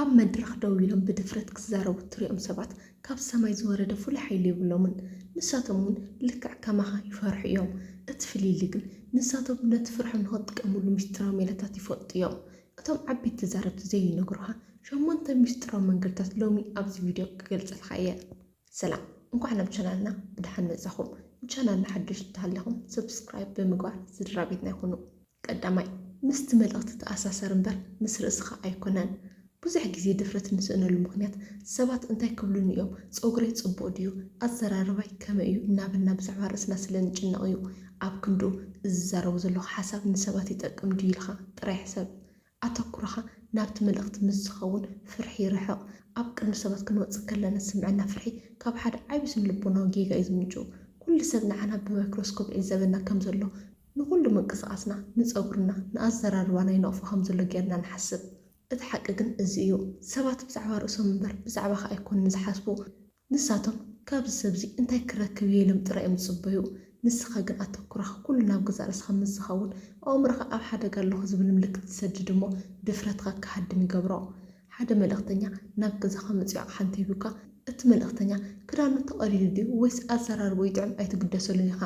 ኣብ መድረኽ ደው ኢሎም ብድፍረት ክዛረቡ እትሪኦም ሰባት ካብ ሰማይ ዝወረደ ፍሉይ ሓይሊ ይብሎምን ንሳቶም እውን ልክዕ ከማኻ ይፈርሑ እዮም። እቲ ፍልይሊ ግን ንሳቶም ነቲ ፍርሖም ንኽጥቀምሉ ምስጢራዊ ሜላታት ይፈልጡ እዮም። እቶም ዓበይቲ ተዛረብቲ ዘይነግሩኻ 8 ምስጢራዊ መንገድታት ሎሚ ኣብዚ ቪድዮ ክገልጸልካ እየ። ሰላም እንኳን ናብ ቻናልና ብድሓን መጻኹም። ቻናልና ሓድሽ እንተሃለኹም ሰብስክራይብ ብምግባር ስድራ ቤትና ይኹኑ። ቀዳማይ ምስቲ መልእኽቲ ተኣሳሰር እምበር ምስ ርእስኻ ኣይኮነን። ብዙሕ ግዜ ድፍረት ንስእነሉ ምክንያት ሰባት እንታይ ክብሉን እዮም፣ ፀጉረይ ጽቡቕ ድዩ፣ ኣዘራርባይ ከመይ እዩ እናበልና ብዛዕባ ርእስና ስለንጭነቕ እዩ። ኣብ ክንዱ ዝዛረቡ ዘለኹ ሓሳብ ንሰባት ይጠቅም ድዩ ኢልካ ጥራይ ሕሰብ። ኣተኩረኻ ናብቲ መልእኽቲ ምስ ዝኸውን ፍርሒ ይርሕቕ። ኣብ ቅድሚ ሰባት ክንወፅእ ከለና ስምዐና ፍርሒ ካብ ሓደ ዓብዪ ስነ-ልቦናዊ ጌጋ እዩ ዝምንጩ። ኩሉ ሰብ ንዓና ብማይክሮስኮፕ ዕዘበና ከም ዘሎ ንኩሉ ምንቅስቓስና ንፀጉርና ንኣዘራርባና ይነቕፎ ከም ዘሎ ጌርና ንሓስብ። እቲ ሓቂ ግን እዚ እዩ። ሰባት ብዛዕባ ርእሶም እምበር ብዛዕባኻ ኣይኮኑን ዝሓስቡ። ንሳቶም ካብዚ ሰብዚ እንታይ ክረክብ የሎም ጥራይ እዮም ዝፅበዩ። ንስኻ ግን ኣተኩረኻ ኩሉ ናብ ገዛእ ርእስኻ ምስ ዝኸውን ኣእምሮኻ ኣብ ሓደጋ ኣለኹ ዝብል ምልክት ዝሰድድ እሞ ድፍረትካ ክሃድም ይገብሮ። ሓደ መልእኽተኛ ናብ ገዛኻ መፂኡ ኣቕሓ እንተሂቡካ እቲ መልእኽተኛ ክዳኑ ተቐሊሉ ድዩ ወይስ ኣዘራርቦ ይጥዕም ኣይትግደሰሉን ኢኻ።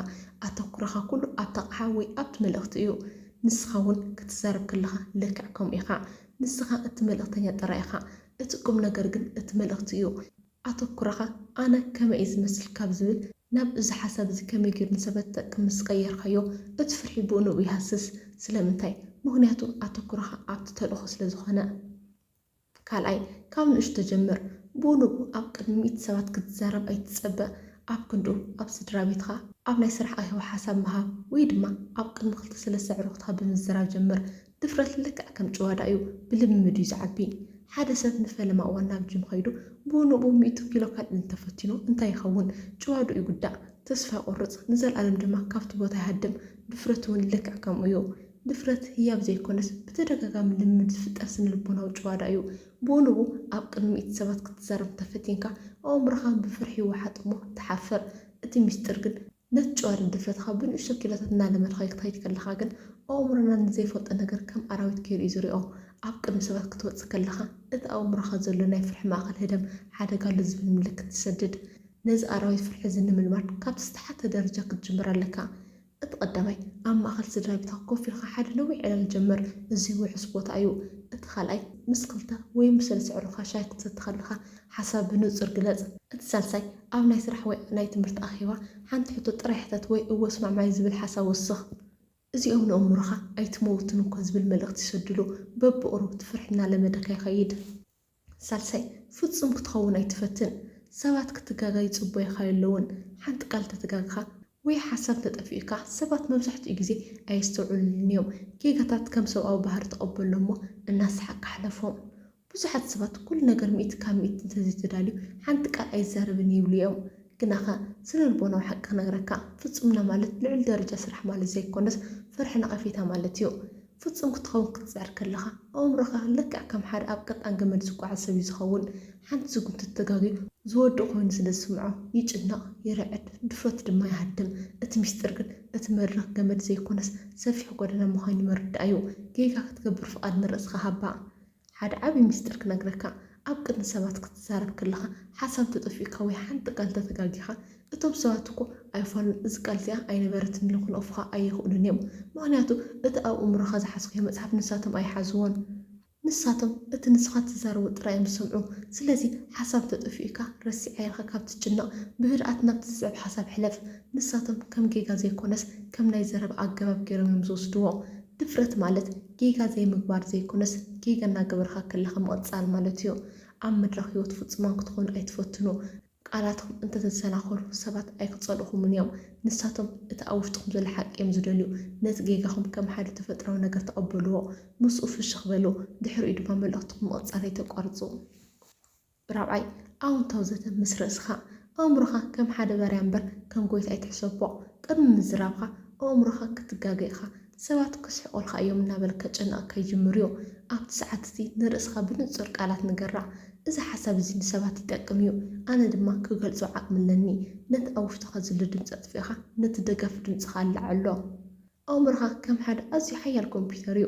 ኣተኩረኻ ኩሉ ኣብቲ ኣቕሓ ወይ ኣብቲ መልእኽቲ እዩ። ንስኻ እውን ክትዛረብ ከለኻ ልክዕ ከምኡ ኢኻ። ንስኻ እቲ መልእኽተኛ ጥራይ ኢኻ። እቲ ቁም ነገር ግን እቲ መልእኽቲ እዩ። ኣተኩረኻ ኣነ ከመይ ዝመስል ካብ ዝብል ናብ እዚ ሓሳብ እዚ ከመይ ጌሩ ንሰባት ዝጠቅም ምስ ቀየርካዮ እቲ ፍርሒ ብእንኡ ይሃስስ። ስለምንታይ? ምክንያቱ ኣተኩረኻ ኣብቲ ተልእኾ ስለ ዝኾነ። ካልኣይ ካብ ንእሽቶ ጀምር። ብእንኡ ኣብ ቅድሚ 100 ሰባት ክትዛረብ ኣይትፀበእ። ኣብ ክንዱ ኣብ ስድራ ቤትካ ኣብ ናይ ስራሕ ኣኼባ ሓሳብ ምሃብ ወይ ድማ ኣብ ቅድሚ 2-3 ኣዕሩኽትካ ብምዝራብ ጀምር። ድፍረት ልክዕ ከም ጭዋዳ እዩ፣ ብልምምድ እዩ ዝዓቢ። ሓደ ሰብ ንፈለማ እዋን ናብ ጅም ከይዱ ብእንኡ 100 ኪሎ ካልእ እንተፈቲኑ እንታይ ይኸውን? ጭዋዱ ይጉዳእ፣ ተስፋ ይቆርፅ፣ ንዘለኣለም ድማ ካብቲ ቦታ ይሃድም። ድፍረት እውን ልክዕ ከምኡ እዩ። ድፍረት ህያብ ዘይኮነስ ብተደጋጋሚ ልምድ ዝፍጠር ስነ-ልቦናዊ ጭዋዳ እዩ። ብእንኡ ኣብ ቅድሚ 100 ሰባት ክትዛረብ ተፈቲንካ ኣእምሮኻ ብፍርሒ ይወሓጥ እሞ ትሓፍር። እቲ ምስጢር ግን ነቲ ጭዋዳ ድፍረትካ ብንእሽቶ ኪሎታት እናለመድካ ክትከይድ ከለካ ግን ኣእምሮና ንዘይፈልጦ ነገር ከም ኣራዊት ገይሩ እዩ ዝሪኦ። ኣብ ቅድሚ ሰባት ክትወፅእ ከለካ እቲ ኣእምሮኻ ዘሎ ናይ ፍርሒ ማእኸል ህደም ሓደጋ ኣሎ ዝብል ምልክት ትሰድድ። ነዚ ኣራዊት ፍርሒ ዝንምልማድ ካብቲ ዝተሓተ ደረጃ ክትጅምር ኣለካ። እቲ ቀዳማይ ኣብ ማእኸል ስድራ ቤትካ ኮፍ ኢልካ ሓደ ነዊሕ ዕላል ጀመር። እዚ ውሕስ ቦታ እዩ። እቲ ካልኣይ ምስ 2 ወይ ምስ 3 ኣዕሩኽትካ ሻይ ክትሰቲ ከለካ ሓሳብ ብንጹር ግለጽ። እቲ ሳልሳይ ኣብ ናይ ስራሕ ወይ ናይ ትምህርቲ ኣኼባ ሓንቲ ሕቶ ጥራይ ሕተት ወይ እወስማዕማይ ዝብል ሓሳብ ወስኽ። እዚኦም ንኣእምሮኻ ኣይትመውትን እኳ ዝብል መልእኽቲ ይሰድሉ። በብቕሩ ትፍርሒ እናለመደካ ይኸይድ። ሳልሳይ ፍጹም ክትኸውን ኣይትፈትን። ሰባት ክትጋጋ ይጽበ ኢኻ የለውን። ሓንቲ ቃል ተተጋግኻ ወይ ሓሳብ ተጠፊኡካ ሰባት መብዛሕትኡ ግዜ ኣይስተውዕሉን እዮም። ጌጋታት ከም ሰብኣዊ ባህሪ ተቐበሎ እሞ እናሰሓቅካ ሓለፎም። ብዙሓት ሰባት ኩሉ ነገር 100% እንተዘይተዳልዩ ሓንቲ ቃል ኣይዛረብን ይብሉ እዮም። ግናኸ ስነ-ልቦናዊ ሓቂ ክነግረካ ፍጹምና ማለት ልዑል ደረጃ ስራሕ ማለት ዘይኮነስ ፍርሒ ነቐፌታ ማለት እዩ። ፍጹም ክትኸውን ክትፅዕር ከለኻ ኣእምሮኻ ልክዕ ከም ሓደ ኣብ ቀጣን ገመድ ዝጓዓዝ ሰብ እዩ ዝኸውን። ሓንቲ ዝጉምቲ ተጋጊዩ ዝወድቕ ኮይኑ ስለ ዝስምዖ ይጭነቕ፣ ይርዕድ፣ ድፍረት ድማ ይሃድም። እቲ ምስጢር ግን እቲ መድረኽ ገመድ ዘይኮነስ ሰፊሕ ጎደና ምዃኑ መርዳእ እዩ። ጌጋ ክትገብር ፍቓድ ንርእስኻ ሃባ። ሓደ ዓብዪ ምስጢር ክነግረካ ኣብ ቅድሚ ሰባት ክትዛረብ ከለኻ ሓሳብ ተጠፊኡካ ወይ ሓንቲ ቃል ተተጋጊኻ እቶም ሰባት እኮ ኣይፈሉን እዚ ቃል እዚኣ ኣይነበረትን ኢሎም ክንኣፉኻ ኣይኽእሉን እዮም። ምክንያቱ እቲ ኣብ ኣእምሮኻ ዝሓዝካዮ መፅሓፍ ንሳቶም ኣይሓዝዎን። ንሳቶም እቲ ንስኻ ትዛረቡ ጥራይ እዮም ዝሰምዑ። ስለዚ ሓሳብ ተጠፊኡካ ረሲዕ ኢልካ ካብ ትጭነቕ ብህድኣት ናብቲ ዝስዕብ ሓሳብ ሕለፍ። ንሳቶም ከም ጌጋ ዘይኮነስ ከም ናይ ዘረባ ኣገባብ ገይሮም እዮም ዝወስድዎ። ድፍረት ማለት ጌጋ ዘይምግባር ዘይኮነስ ጌጋ እናገበርካ ከለኻ ምቕፃል ማለት እዩ። ኣብ መድረኽ ህይወት ፍጹማን ክትኾኑ ኣይትፈትኑ። ቃላትኩም እንተተሰናኸሉ ሰባት ኣይክፀልኹምን እዮም። ንሳቶም እቲ ኣብ ውሽጥኩም ዘሎ ሓቂ እዮም ዝደልዩ። ነቲ ጌጋኹም ከም ሓደ ተፈጥራዊ ነገር ተቐበልዎ፣ ምስኡ ፍሽኽ በሉ፣ ድሕሪኡ ድማ መልእኽትኩም ምቕፃል ኣይተቋርፁ። ራብዓይ ኣዎንታዊ ዘተ ምስ ርእስኻ። ኣእምሮኻ ከም ሓደ ባርያ እምበር ከም ጎይታ ኣይትሕሰቦ። ቅድሚ ምዝራብካ ኣእምሮኻ ክትጋገኢኻ ሰባት ክስሕቆልካ እዮም እናበልካ ጨነቕካ ይጅምር እዩ። ኣብቲ ሰዓት እዚ ንርእስኻ ብንጹር ቃላት ንገራዕ። እዚ ሓሳብ እዚ ንሰባት ይጠቅም እዩ፣ ኣነ ድማ ክገልጾ ዓቕሚ ኣለኒ። ነቲ ኣብ ውሽጥኻ ዘሎ ድምፂ ኣጥፊእኻ ነቲ ደጋፊ ድምፅኻ ኣላዕሎ። ኣእምሮኻ ከም ሓደ ኣዝዩ ሓያል ኮምፒተር እዩ።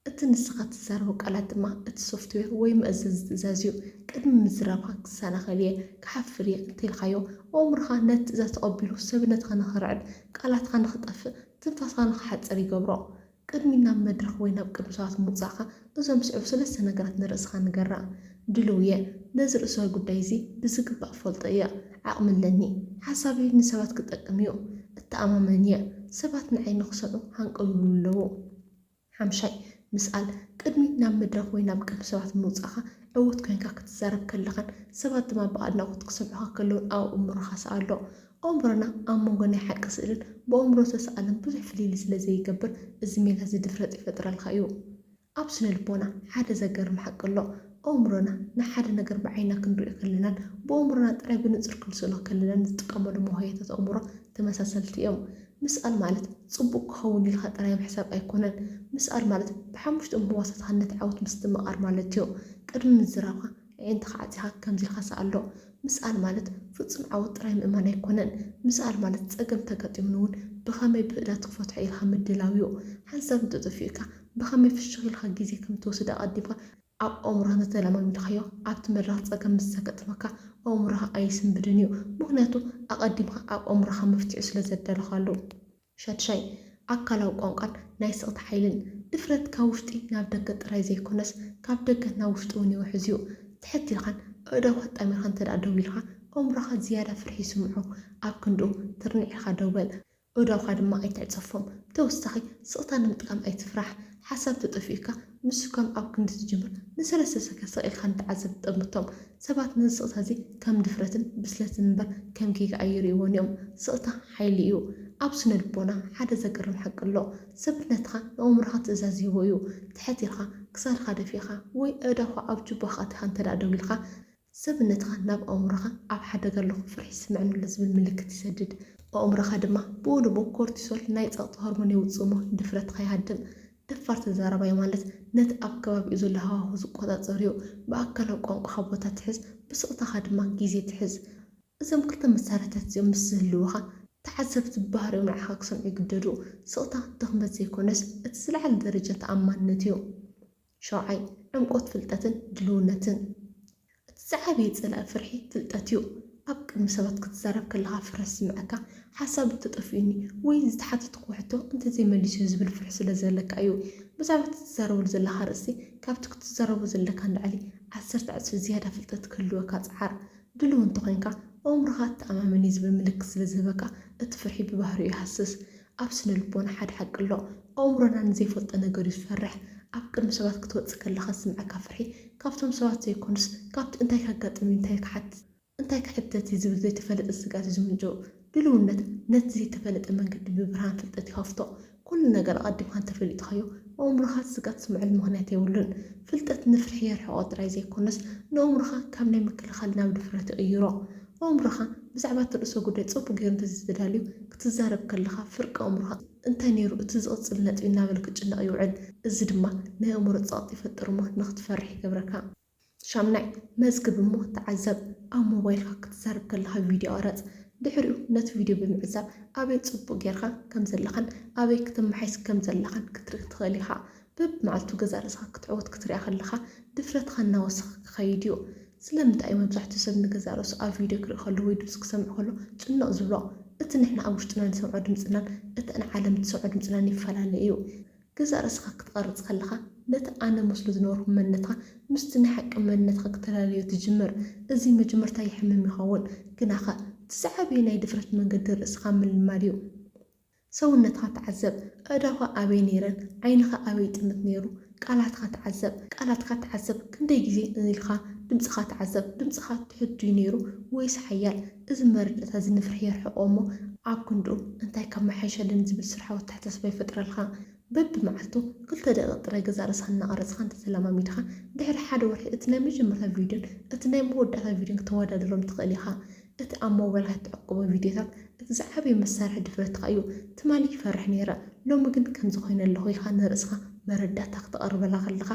ንስኻ ትዛረቦ ቃላት ድማ እቲ ሶፍትዌር ወይ መእዘዝ ትእዛዝዩ ቅድሚ ምዝራብካ ክሰናኸል እየ ክሓፍር እየ እንተኢልካዮ ኣእምሮኻ ነቲ ትእዛዝ ተቐቢሉ ሰብነትካ ንኽርዕድ ቃላትካ ንኽጠፍእ ትንፋስካ ንኽሓፅር ይገብሮ ቅድሚ ናብ መድረኽ ወይ ናብ ቅድሚ ሰባት ምውፃእካ እዞም ስዕቡ 3 ነገራት ንርእስኻ ንገራእ ድልው እየ ነዚ ርእሳዊ ጉዳይ እዚ ብዝግባእ ፈልጦ እየ ዓቕምለኒ ሓሳበይ ንሰባት ክጠቅም እዩ እተኣማመን እየ ሰባት ንዓይ ንኽሰምዑ ሃንቀውሉ ኣለዎ ሓምሻይ ምስኣል ቅድሚ ናብ መድረኽ ወይ ናብ ቅድሚ ሰባት ምውፃእካ ዕውት ኮይንካ ክትዛረብ ከለኻን ሰባት ድማ ብኣድናቖት ክሰምዑካ ከለውን ኣብ ኣእምሮኻ ሰኣሎ ኣእምሮና ኣብ መንጎ ናይ ሓቂ ስእልን ብኣእምሮ ተሰኣልን ብዙሕ ፍልይሊ ስለ ዘይገብር እዚ ሜላ ዝድፍረጥ ይፈጥረልካ እዩ ኣብ ስነ ልቦና ሓደ ዘገርም ሓቂ ኣሎ ኣእምሮና ንሓደ ነገር ብዓይና ክንሪኦ ከለናን ብኣእምሮና ጥራይ ብንፅር ክንስእሎ ከለናን ዝጥቀመሉ መዋህያታት ኣእምሮ ተመሳሰልቲ እዮም ምስኣል ማለት ጽቡቕ ክኸውን ኢልካ ጥራይ ምሕሳብ ኣይኮነን ምስኣል ማለት ብሓሙሽተ ምዋሳትካ ነቲ ዓወት ምስትምቓር ማለት እዩ ቅድሚ ምዝራብካ ዕንትኻ ዓፂኻ ከምዚ ኢልካ ሰኣሎ ምስኣል ማለት ፍጹም ዓወት ጥራይ ምእማን ኣይኮነን ምስኣል ማለት ፀገም ተገጢሙን እውን ብኸመይ ብእዳት ክፈትሖ ኢልካ ምድላው እዩ ሓንሳብ እንተጠፊኡካ ብኸመይ ፍሽኽ ኢልካ ግዜ ከም ትወስድ ኣቐዲምካ ኣብ ኣእምሮኻ እንተለማሚድካዮ ኣብቲ መድረኽ ፀገም ምስ ዘገጥመካ ኣእምሮኻ ኣይስንብድን እዩ ምክንያቱ ኣቐዲምካ ኣብ ኣእምሮኻ መፍትሒ ስለ ዘዳለኻሉ ሻድሻይ ኣካላዊ ቋንቋን ናይ ስቕቲ ሓይልን ድፍረት ካብ ውሽጢ ናብ ደገ ጥራይ ዘይኮነስ ካብ ደገ ናብ ውሽጢ እውን ይውሕዝ እዩ ትሕት ኢልካን ኣእዳውካ ጣሚርካ እንተደኣ ደው ኢልካ ኣእምሮኻ ዝያዳ ፍርሒ ይስምዖ ኣብ ክንድኡ ትርኒዕ ኢልካ ደው በል ኣእዳውካ ድማ ኣይትዕፀፎም ብተወሳኺ ስቕታ ንምጥቃም ኣይትፍራሕ ሓሳብ ተጠፊኡካ ምስካም ኣብ ክንዲ ትጅምር ን3 ሰከንድ ኢልካ ንትዓዘብ ትጠምቶም ሰባት ነዚ ስቕታ እዚ ከም ድፍረትን ብስለትን እምበር ከም ጌጋ ኣይርእይዎን እዮም ስቕታ ሓይሊ እዩ ኣብ ስነ ልቦና ሓደ ዘገርም ሓቂ ኣሎ ሰብነትካ ንኣእምሮኻ ትእዛዝ ይህቦ እዩ ትሕት ኢልካ ክሳድካ ደፊእካ ወይ ኣእዳውካ ኣብ ጅባኻ ኣቲኻ እንተደኣ ደው ኢልካ ሰብነትካ ናብ ኣእምሮኻ ኣብ ሓደጋ ኣለኹ ፍርሒ ይስምዐኒ ዝብል ምልክት ይሰድድ ኣእምሮኻ ድማ ብኡ ንብኡ ኮርቲሶል ናይ ፀቕጢ ሆርሞን የውፅእ እሞ ድፍረትካ ይሃድም ደፋር ተዛረባይ ማለት ነቲ ኣብ ከባቢኡ ዘሎ ሃዋህው ዝቆፃፀር እዩ ብኣካላዊ ቋንቋኻ ቦታ ትሕዝ ብስቕታኻ ድማ ግዜ ትሕዝ እዞም ክልተ መሳርሕታት እዚኦም ምስ ዝህልውካ ተዓዘብቲ ባህሪኦም ንዓኻ ክሰምዑ ይግደዱ ስቕታ ድኽመት ዘይኮነስ እቲ ዝለዓለ ደረጃ ተኣማንነት እዩ ሸውዓይ ዕምቆት ፍልጠትን ድልውነትን እቲ ዝዓበየ ፀላኢ ፍርሒ ፍልጠት እዩ ኣብ ቅድሚ ሰባት ክትዛረብ ከለካ ፍረስ ይስምዐካ ሓሳብ ተጠፊኡኒ ወይ ዝተሓተትኩ ሕቶ እንተዘይመሊሱ ዝብል ፍርሒ ስለ ዘለካ እዩ ብዛዕባ ትዛረበሉ ዘለካ ርእሲ ካብቲ ክትዛረቦ ዘለካ ንላዕሊ 10 ዕፅፊ ዝያዳ ፍልጠት ክህልወካ ፀዓር ድልው እንተኮይንካ ኣእምሮኻ ተኣማመኒ ዝብል ምልክት ስለ ዝህበካ እቲ ፍርሒ ብባህሪኡ ይሃስስ ኣብ ስነ ልቦና ሓደ ሓቂ ኣሎ ኣእምሮና ንዘይፈልጦ ነገር እዩ ዝፈርሕ ኣብ ቅድሚ ሰባት ክትወፅእ ከለካ ዝስምዐካ ፍርሒ ካብቶም ሰባት ዘይኮኑስ ካብቲ እንታይ ካጋጥም እንታይ ክሕተት ዝብል ዘይተፈለጠ ስጋት ዝምንጭው ድልውነት ነቲ ዘይተፈለጠ መንገዲ ብብርሃን ፍልጠት ይኸፍቶ ኩሉ ነገር ኣቐዲምካ እንተፈሊጥካዮ ኣእምሮኻ ስጋት ዝስምዐሉ ምክንያት የብሉን ፍልጠት ንፍርሒ የርሕቆ ጥራይ ዘይኮነስ ንኣእምሮኻ ካብ ናይ ምክልኻል ናብ ድፍረት ይቕይሮ ኣእምሮኻ ብዛዕባ እትርእሶ ጉዳይ ፅቡቅ ጌሩ እንተዘይተዳልዩ ክትዛረብ ከለካ ፍርቂ ኣእምሮኻ እንታይ ነይሩ እቲ ዝቕፅል ነጥቢ እናበለ ክጭነቕ ይውዕል እዚ ድማ ናይ ኣእምሮ ፀቕጢ ይፈጥር እሞ ንኽትፈርሕ ይገብረካ ሻምናይ መዝግብ እሞ ተዓዘብ ኣብ ሞባይልካ ክትዛረብ ከለካ ቪድዮ ቀረፅ ድሕሪኡ ነቲ ቪድዮ ብምዕዛብ ኣበይ ፅቡቅ ጌርካ ከም ዘለኻን ኣበይ ክትመሓይስ ከም ዘለኻን ክትርኢ ትኽእል ኢኻ በብመዓልቱ ገዛ ርእስካ ክትዕወት ክትሪኣ ከለካ ድፍረትካ እናወስኻ ክኸይድ እዩ ስለምንታይ መብዛሕትኡ ሰብ ንገዛ ርእሱ ኣብ ቪድዮ ክርኢ ከሎ ወይ ድምፂ ክሰምዕ ከሎ ጭንቕ ዝብሎ እቲ ንሕና ኣብ ውሽጥና ንሰምዖ ድምፅናን እቲ ንዓለም ትሰምዖ ድምፅናን ይፈላለ እዩ ገዛ ርእስካ ክትቐርፅ ከለካ ነቲ ኣነ መስሎ ዝነበርኩ መንነትካ ምስቲ ናይ ሓቂ መንነትካ ክተላለዩ ትጅምር እዚ መጀመርታ ይሕምም ይኸውን ግናኸ ትዝዓበየ ናይ ድፍረት መንገዲ ርእስካ ምልማድ እዩ ሰውነትካ ተዓዘብ ኣእዳውካ ኣበይ ነይረን ዓይንኻ ኣበይ ጥምት ነይሩ ቃላትካ ተዓዘብ ክንደይ ግዜ እንኢልካ ድምፅኻ ተዓዘብ ድምፅኻ ትሕቱ ነይሩ ወይስ ሓያል እዚ መረዳእታ እዚ ንፍርሒ የርሕቆ እሞ ኣብ ክንድኡ እንታይ ካብ መሓይሸልን ዝብል ስርሓዊ ተሕተስባ ይፈጥረልካ በብመዓልቱ 2 ደቂቕ ጥራይ ገዛ ርእስካ እናቐረፅካ እንተተለማሚድካ ድሕሪ ሓደ ወርሒ እቲ ናይ መጀመርታ ቪድዮን እቲ ናይ መወዳእታ ቪድዮን ክተወዳደሮም ትኽእል ኢኻ እቲ ኣብ ሞባይልካ እትዕቅቦ ቪድዮታት እቲ ዝዓበየ መሳርሒ ድፍረትካ እዩ ትማሊ ይፈርሕ ነይረ ሎሚ ግን ከምዚ ኮይነ ኣለኹ ኢልካ ንርእስካ መረዳእታ ክትቐርበላ ከለካ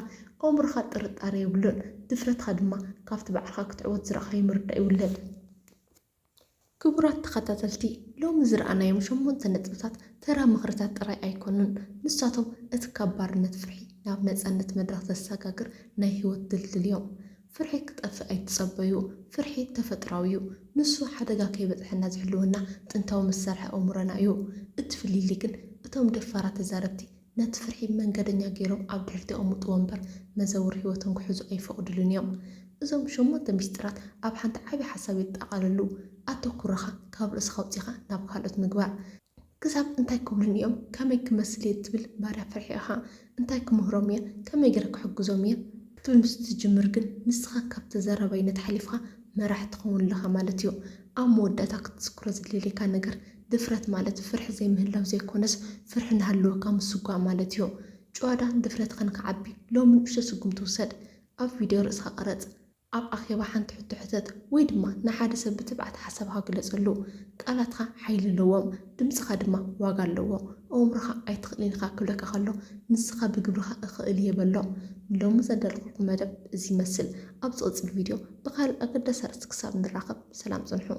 ኣእምሮኻ ጥርጣረ የብሉን ድፍረትካ ድማ ካብቲ ባዕልካ ክትዕወት ዝረኣኻዮ ምርዳእ ይውለድ ክቡራት ተኸታተልቲ ሎሚ ዝረኣናዮም 8 ነጥብታት ተራ ምክርታት ጥራይ ኣይኮኑን ንሳቶም እቲ ካብ ባርነት ፍርሒ ናብ ነፃነት መድረኽ ዘሰጋግር ናይ ህይወት ድልድል እዮም ፍርሒ ክጠፍእ ኣይትጸበዩ ፍርሒ ተፈጥራዊ እዩ ንሱ ሓደጋ ከይበጽሐና ዝሕልወና ጥንታዊ መሳርሒ ኣእምሮና እዩ እትፍልይሊ ግን እቶም ደፋራት ተዛረብቲ ነቲ ፍርሒ መንገደኛ ገይሮም ኣብ ድሕሪት ይቕምጡ ወንበር መዘውር ህይወቶም ክሕዙ ኣይፈቕዱልን እዮም እዞም 8 ምስጢራት ኣብ ሓንቲ ዓቢ ሓሳብ ይጠቓለሉ ኣተኩረኻ ካብ ርእስኻ ውፂኻ ናብ ካልኦት ምግባር ክሳብ እንታይ ክብሉን እዮም ከመይ ክመስል እየ ትብል ባርያ ፍርሒ ኢኻ እንታይ ክምህሮም እየ ከመይ ገይረ ክሕግዞም እየ ክትብል ምስ ትጅምር ግን ንስኻ ካብ ተዘረባይነት ሓሊፍካ መራሕ ትኸውን ኣለኻ ማለት እዩ ኣብ መወዳእታ ክትዝክሮ ዘድልየካ ነገር ድፍረት ማለት ፍርሒ ዘይምህላው ዘይኮነስ ፍርሒ እናሃለወካ ምስጓዕ ማለት እዩ ጨዋዳ ድፍረት ከንክዓቢ ሎሚ ንእሽቶ ስጉም ትውሰድ ኣብ ቪድዮ ርእስኻ ቀረጽ ኣብ ኣኼባ ሓንቲ ሕትሕተት ወይ ድማ ንሓደ ሰብ ብትብዓት ሓሳብካ ግለጸሉ ቃላትካ ሓይሊ ኣለዎም ድምፅኻ ድማ ዋጋ ኣለዎ ኣእምሮኻ ኣይትኽእሊንካ ክብለካ ከሎ ንስኻ ብግብርኻ እኽእል የበሎ ሎሚ ዘዳለኹልኩም መደብ እዚ ይመስል ኣብ ዝቕፅል ቪድዮ ብካልእ ኣገዳሲ ኣርእስቲ ክሳብ ንራኸብ ሰላም ጽንሑ